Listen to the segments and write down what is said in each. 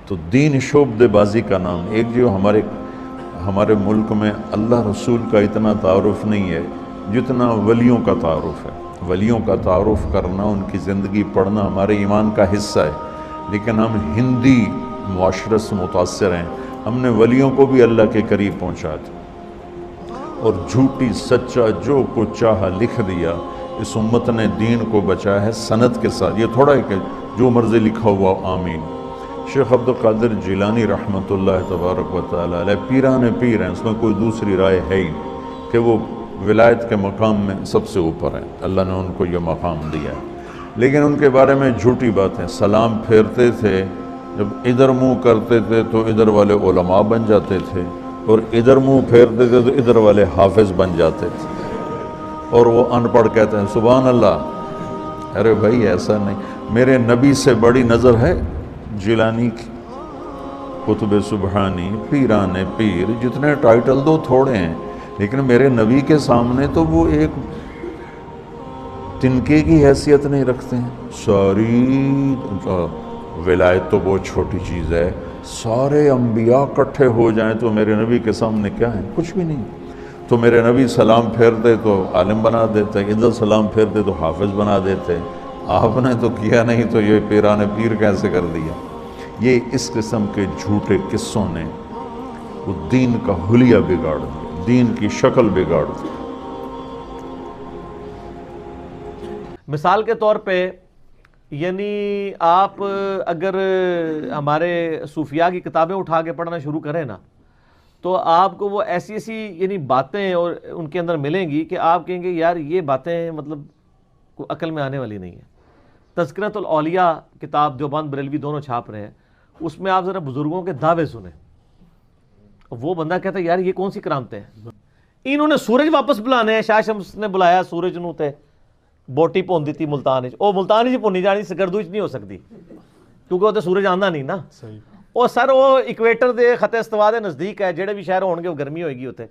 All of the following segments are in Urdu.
تو دین شعبدے بازی کا نام، ایک جو ہمارے ملک میں اللہ رسول کا اتنا تعارف نہیں ہے جتنا ولیوں کا تعارف ہے۔ ولیوں کا تعارف کرنا، ان کی زندگی پڑھنا ہمارے ایمان کا حصہ ہے، لیکن ہم ہندی معاشرت سے متاثر ہیں۔ ہم نے ولیوں کو بھی اللہ کے قریب پہنچا دیا اور جھوٹی سچا جو کچھ چاہا لکھ دیا۔ اس امت نے دین کو بچایا ہے سند کے ساتھ، یہ تھوڑا ہے کہ جو مرضی لکھا ہوا آمین۔ شیخ عبد القادر جیلانی رحمۃ اللہ تبارک و تعالیٰ علیہ پیران پیر ہیں، اس میں کوئی دوسری رائے ہے ہی کہ وہ ولایت کے مقام میں سب سے اوپر ہیں، اللہ نے ان کو یہ مقام دیا ہے۔ لیکن ان کے بارے میں جھوٹی باتیں، سلام پھیرتے تھے، جب ادھر منہ کرتے تھے تو ادھر والے علماء بن جاتے تھے، اور ادھر منہ پھیرتے تھے تو ادھر والے حافظ بن جاتے تھے، اور وہ ان پڑھ کہتے ہیں سبحان اللہ۔ ارے بھائی ایسا نہیں، میرے نبی سے بڑی نظر ہے جیلانی کی، قطب سبحانی، پیران پیر، جتنے ٹائٹل دو تھوڑے ہیں، لیکن میرے نبی کے سامنے تو وہ ایک تنکے کی حیثیت نہیں رکھتے ہیں۔ ساری ولایت تو بہت چھوٹی چیز ہے، سارے انبیاء اکٹھے ہو جائیں تو میرے نبی کے سامنے کیا ہے؟ کچھ بھی نہیں۔ تو میرے نبی سلام پھیرتے تو عالم بنا دیتے، ادھر سلام پھیرتے تو حافظ بنا دیتے، آپ نے تو کیا نہیں تو یہ پیران پیر کیسے کر دیا؟ یہ اس قسم کے جھوٹے قصوں نے وہ دین کا حلیہ بگاڑ دیا، دین کی شکل بگاڑ دی۔ مثال کے طور پہ یعنی آپ اگر ہمارے صوفیاء کی کتابیں اٹھا کے پڑھنا شروع کریں نا، تو آپ کو وہ ایسی ایسی یعنی باتیں اور ان کے اندر ملیں گی کہ آپ کہیں گے یار یہ باتیں مطلب کوئی عقل میں آنے والی نہیں ہے۔ تذکرۃ الاولیاء کتاب دیوبند بریلوی دونوں چھاپ رہے ہیں، اس میں آپ ذرا بزرگوں کے دعوے سنیں، وہ بندہ کہتا ہے یار یہ کون سی کرامتیں ہیں؟ انہوں نے سورج واپس بلانے ہیں، شاہ شمس نے بلایا سورج نو تے بوٹی پون دیتی ملتان او ملتان ہی پونی جانی سکردوچ نہیں ہو سکتی کیونکہ وہ تو سورج آندا نہیں نا۔ اور سر وہ ایکویٹر دے خط استوا دے نزدیک ہے، جڑے بھی شہر ہون گے وہ گرمی ہوئے گی ہوتے۔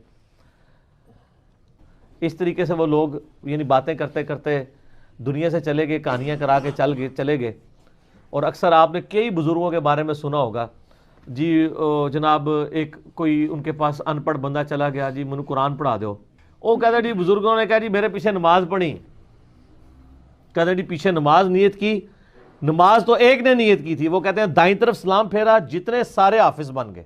اس طریقے سے وہ لوگ یعنی باتیں کرتے کرتے دنیا سے چلے گئے، کہانیاں کرا کے چلے گئے۔ اور اکثر آپ نے کئی بزرگوں کے بارے میں سنا ہوگا جی جناب ایک کوئی ان کے پاس ان پڑھ بندہ چلا گیا، جی مجھے قرآن پڑھا دو۔ وہ کہتا جی بزرگوں نے کہا جی میرے پیچھے نماز پڑھی، کہتے جی پیچھے نماز نیت کی، نماز تو ایک نے نیت کی تھی، وہ کہتے ہیں دائیں طرف سلام پھیرا، جتنے سارے حافظ بن گئے۔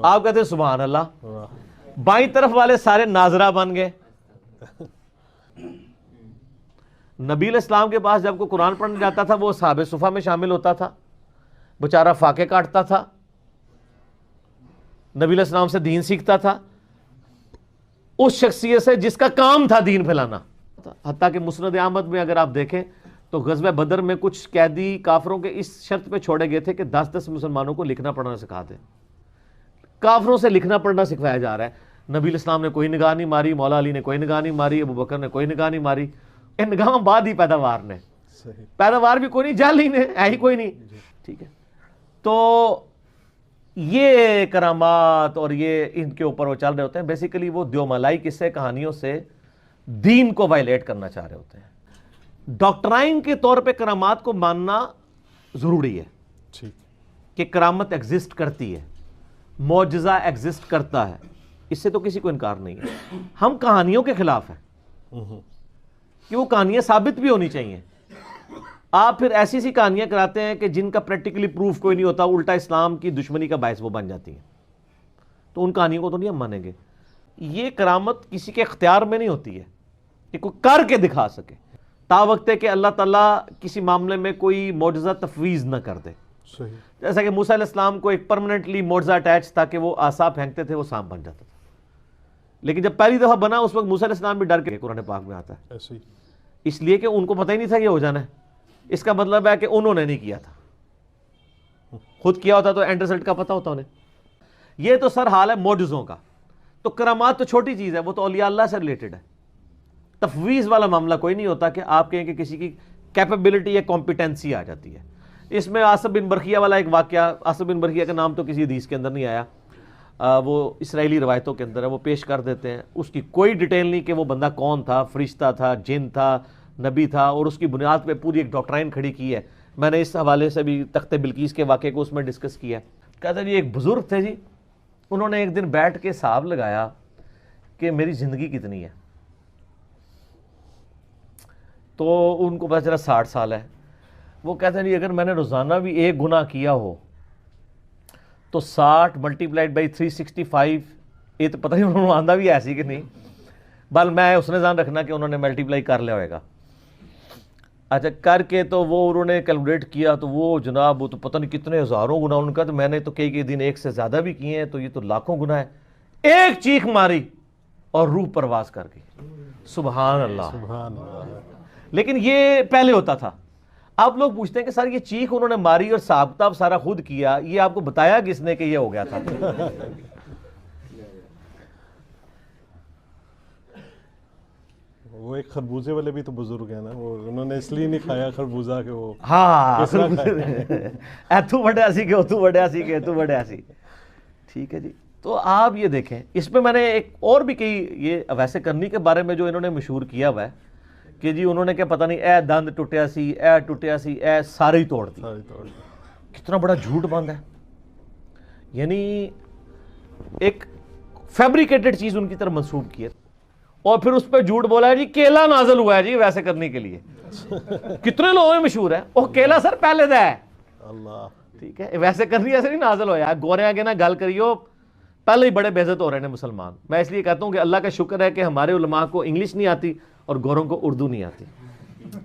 آپ کہتے ہیں سبحان اللہ۔ بائیں طرف والے سارے ناظرہ بن گئے۔ نبی علیہ السلام کے پاس جب کوئی قرآن پڑھنے جاتا تھا وہ اصحاب صفہ میں شامل ہوتا تھا، بیچارہ فاقے کاٹتا تھا، نبی علیہ السلام سے دین سیکھتا تھا، اس شخصیت سے جس کا کام تھا دین پھیلانا۔ حتیٰ کہ مسند احمد میں اگر آپ دیکھیں تو غزوہ بدر میں کچھ قیدی کافروں کے اس شرط پہ چھوڑے گئے تھے کہ 10 مسلمانوں کو لکھنا پڑھنا سکھا دیں۔ کافروں سے لکھنا پڑھنا سکھایا جا رہا ہے، نبی علیہ السلام نے کوئی نگاہ نہیں ماری، مولا علی نے کوئی نگاہ نہیں ماری، ابو بکر نے کوئی نگاہ نہیں ماری۔ ان نگاہوں بعد ہی پیداوار نے، پیداوار بھی کوئی نہیں، جہل ہی نے ہے ہی کوئی نہیں، ٹھیک ہے۔ تو یہ کرامات اور یہ ان کے اوپر وہ چل رہے ہوتے ہیں، بیسیکلی وہ دیومالائی قصے کہانیوں سے دین کو وائلیٹ کرنا چاہ رہے ہوتے ہیں۔ ڈاکٹرائن کے طور پہ کرامات کو ماننا ضروری ہے کہ کرامت ایگزسٹ کرتی ہے، معجزہ ایگزسٹ کرتا ہے، اس سے تو کسی کو انکار نہیں ہے۔ ہم کہانیوں کے خلاف ہیں کہ وہ کہانیاں ثابت بھی ہونی چاہیے۔ آپ پھر ایسی سی کہانیاں کراتے ہیں کہ جن کا پریکٹیکلی پروف کوئی نہیں ہوتا، الٹا اسلام کی دشمنی کا باعث وہ بن جاتی ہیں، تو ان کہانیوں کو تو نہیں ہم مانیں گے۔ یہ کرامت کسی کے اختیار میں نہیں ہوتی ہے کہ کوئی کر کے دکھا سکے، تا وقت ہے کہ اللہ تعالیٰ کسی معاملے میں کوئی معجزہ تفویض نہ کر دے۔ جیسا کہ موسیٰ علیہ السلام کو ایک پرماننٹلی معجزہ اٹیچ تھا کہ وہ عصا پھینکتے تھے وہ سانپ بن جاتا تھا، لیکن جب پہلی دفعہ بنا اس وقت موسیٰ علیہ السلام بھی ڈر کے، قرآن پاک میں آتا ہے، اس لیے کہ ان کو پتہ ہی نہیں تھا یہ ہو جانا ہے۔ اس کا مطلب ہے کہ انہوں نے نہیں کیا تھا، خود کیا ہوتا تو اینڈ رزلٹ کا پتہ ہوتا انہیں۔ یہ تو سر حال ہے معجزوں کا۔ تو کرامات تو چھوٹی چیز ہے، وہ تو اولیاء اللہ سے ریلیٹڈ ہے۔ تفویض والا معاملہ کوئی نہیں ہوتا کہ آپ کہیں کہ کسی کی کیپیبلٹی یا کمپیٹنسی آ جاتی ہے۔ اس میں آصف بن برخیہ والا ایک واقعہ، آصف بن برخیہ کا نام تو کسی حدیث کے اندر نہیں آیا، وہ اسرائیلی روایتوں کے اندر ہے، وہ پیش کر دیتے ہیں۔ اس کی کوئی ڈیٹیل نہیں کہ وہ بندہ کون تھا، فرشتہ تھا، جن تھا، نبی تھا، اور اس کی بنیاد پہ پوری ایک ڈاکٹرائن کھڑی کی ہے میں نے اس حوالے سے بھی تخت بلقیس کے واقعے کو اس میں ڈسکس کیا. کہتے ہیں جی ایک بزرگ تھے جی, انہوں نے ایک دن بیٹھ کے حساب لگایا کہ میری زندگی کتنی ہے. تو ان کو پتہ چلا 60 سال ہے. وہ کہتے ہیں جی اگر میں نے روزانہ بھی ایک گناہ کیا ہو تو 60 ملٹیپلائڈ بائی 365, یہ تو پتہ نہیں انہوں نے آندہ بھی ایسی کہ نہیں, بل میں اس نے ذہن رکھنا کہ انہوں نے ملٹیپلائی کر لیا ہوئے گا. اچھا کر کے تو وہ انہوں نے کیلکولیٹ کیا تو وہ جناب وہ تو پتہ نہیں کتنے ہزاروں گنا ان کا, تو میں نے تو کئی دن ایک سے زیادہ بھی کیے ہیں, تو یہ تو لاکھوں گنا ہے. ایک چیخ ماری اور روح پرواز کر گئی. سبحان اللہ, سبحان اللہ. لیکن یہ پہلے ہوتا تھا. اب لوگ پوچھتے ہیں کہ سر یہ چیخ انہوں نے ماری اور حساب کتاب سارا خود کیا, یہ آپ کو بتایا کس نے کہ یہ ہو گیا تھا؟ وہ ایک خربوزے والے بھی تو بزرگ ہیں نا, وہ انہوں نے اس لیے نہیں کھایا خربوزہ کہ وہ ہاں ایتھو بڑھیا سی کہ اتو بڑھیا سی کہ اتو بڑھیا سی. ٹھیک ہے جی. تو آپ یہ دیکھیں, اس پہ میں نے ایک اور بھی کئی یہ ویسے کرنی کے بارے میں جو انہوں نے مشہور کیا ہوا ہے کہ جی انہوں نے کیا پتہ نہیں اے دند ٹوٹیا سی, اے ٹوٹیا سی, اے سارے ہی توڑ دی. کتنا بڑا جھوٹ بند ہے. یعنی ایک فیبریکیٹڈ چیز ان کی طرف منسوب کی ہے, اور پھر اس پہ جھوٹ بولا ہے جی کیلا نازل ہوا ہے جی ویسے کرنے کے لیے. کتنے لوگوں میں مشہور ہے وہ کیلا سر پہلے دا ہے اللہ. ٹھیک ہے, ویسے کرنی ایسے نہیں نازل ہوا ہے. گورے آگے نہ گل کریو, پہلے ہی بڑے بے عزت ہو رہے ہیں مسلمان. میں اس لیے کہتا ہوں کہ اللہ کا شکر ہے کہ ہمارے علماء کو انگلش نہیں آتی اور گوروں کو اردو نہیں آتی,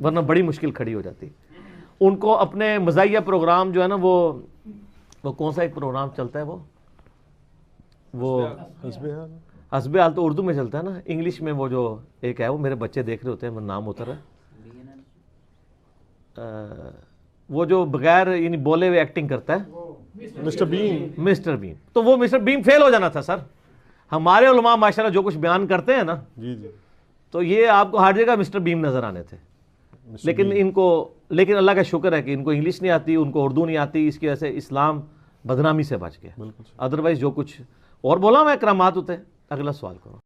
ورنہ بڑی مشکل کھڑی ہو جاتی. ان کو اپنے مزاحیہ پروگرام جو ہے نا وہ کون سا ایک پروگرام چلتا ہے وہ حسب حال تو اردو میں چلتا ہے نا, انگلش میں وہ جو ایک ہے وہ میرے بچے دیکھ رہے ہوتے ہیں, وہ نام اتر ہے, وہ جو بغیر یعنی بولے ہوئے ایکٹنگ کرتا ہے, مسٹر بین. مسٹر بین. تو وہ مسٹر بین فیل ہو جانا تھا سر. ہمارے علماء ماشاءاللہ جو کچھ بیان کرتے ہیں نا, جی جی, تو یہ آپ کو ہر جگہ مسٹر بیم نظر آنے تھے. لیکن اللہ کا شکر ہے کہ ان کو انگلش نہیں آتی, ان کو اردو نہیں آتی, اس کی وجہ سے اسلام بدنامی سے بچ گیا. ادروائز جو کچھ اور بولا میں کرامات ہوتے. اگلا سوال کرو.